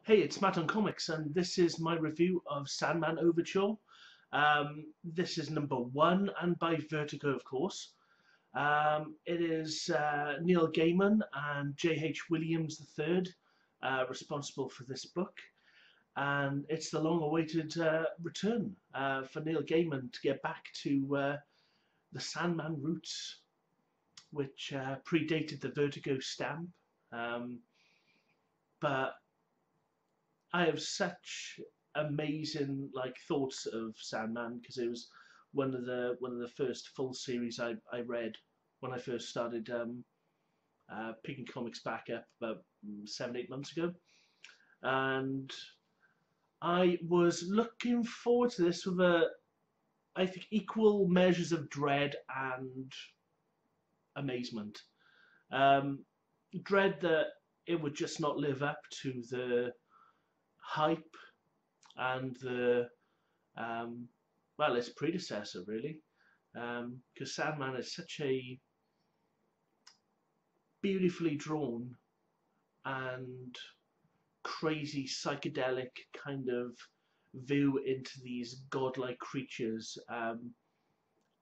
Hey, it's Matt on Comics, and this is my review of Sandman Overture. This is number one, and by Vertigo, of course. It is Neil Gaiman and J.H. Williams III responsible for this book, and it's the long-awaited return for Neil Gaiman to get back to the Sandman roots, which predated the Vertigo stamp. But I have such amazing thoughts of Sandman because it was one of the first full series I read when I first started picking comics back up about 7-8 months ago, and I was looking forward to this with I think equal measures of dread and amazement. Dread that it would just not live up to the hype and the well, its predecessor really, because Sandman is such a beautifully drawn and crazy psychedelic kind of view into these godlike creatures.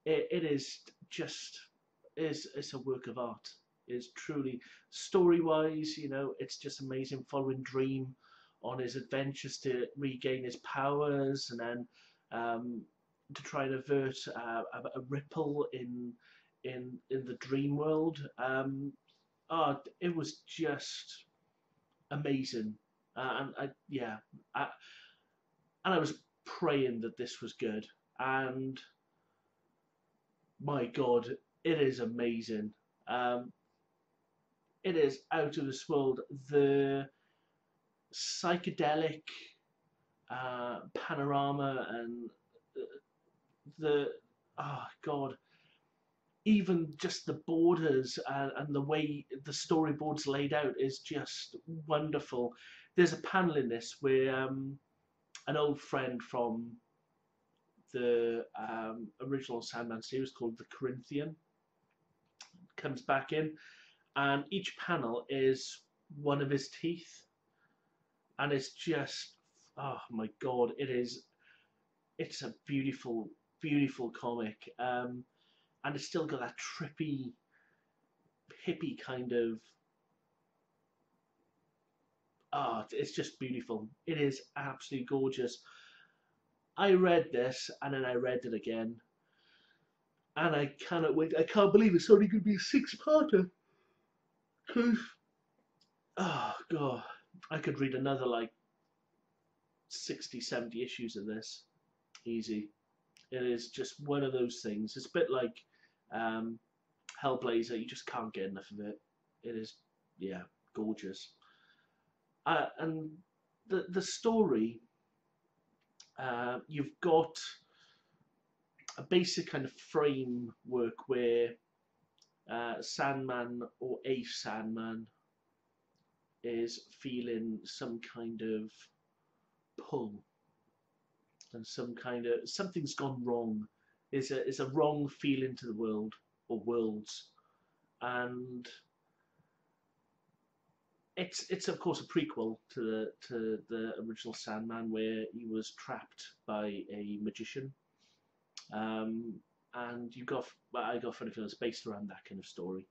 It is just it's a work of art. It's truly, story-wise, it's just amazing, following Dream on his adventures to regain his powers, and then to try and avert a ripple in the dream world. It was just amazing, and I was praying that this was good, and my God, it is amazing. It is out of this world. The psychedelic panorama and the God, even just the borders and the way the storyboard's laid out is just wonderful. There's a panel in this where an old friend from the original Sandman series called the Corinthian comes back in, and each panel is one of his teeth, and it's just, oh my God, it's a beautiful comic, and it's still got that trippy hippie kind of, it's just beautiful. It is absolutely gorgeous. I read this and then I read it again, and I cannot wait. I can't believe it's only going to be a 6-parter, because oh God, I could read another 60-70 issues of this easy. It is just one of those things. It's a bit like Hellblazer. You just can't get enough of it. It is, yeah, gorgeous. And the story, you've got a basic kind of framework where Sandman, or a Sandman, is feeling some kind of pull, and something's gone wrong. Is a wrong feeling to the world or worlds, and it's of course a prequel to the original Sandman, where he was trapped by a magician, and I got a funny feeling it's based around that kind of story.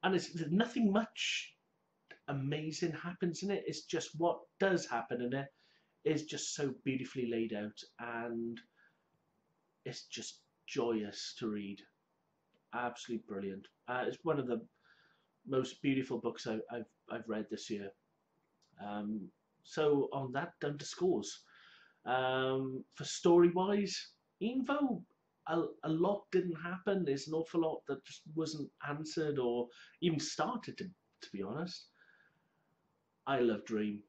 And there's nothing much amazing happens in it. It's just what does happen in it is just so beautifully laid out, and it's just joyous to read. Absolutely brilliant. It's one of the most beautiful books I've read this year. So on that, down to scores. For story-wise, even though a lot didn't happen, there's an awful lot that just wasn't answered or even started to be honest. I love Dream,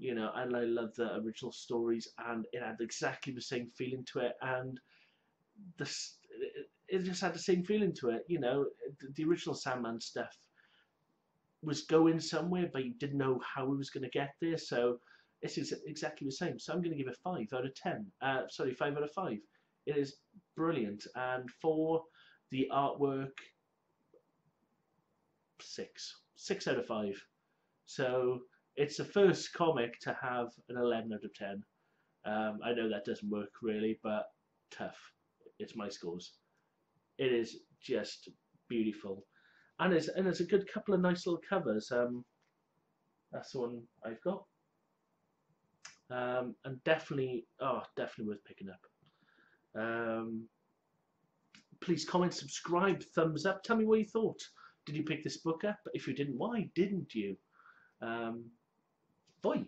and I love the original stories, and it had exactly the same feeling to it, and it just had the same feeling to it. The original Sandman stuff was going somewhere, but you didn't know how it was going to get there, so it's exactly the same. So I'm going to give it 5 out of 10. 5 out of 5. It is brilliant, and for the artwork, 6 out of 5. So it's the first comic to have an 11 out of 10. I know that doesn't work really, but tough. It's my scores. It is just beautiful, and there's a good couple of nice little covers. That's the one I've got, and definitely, definitely worth picking up. Please comment, subscribe, thumbs up. Tell me what you thought. Did you pick this book up? If you didn't, why didn't you? Bye.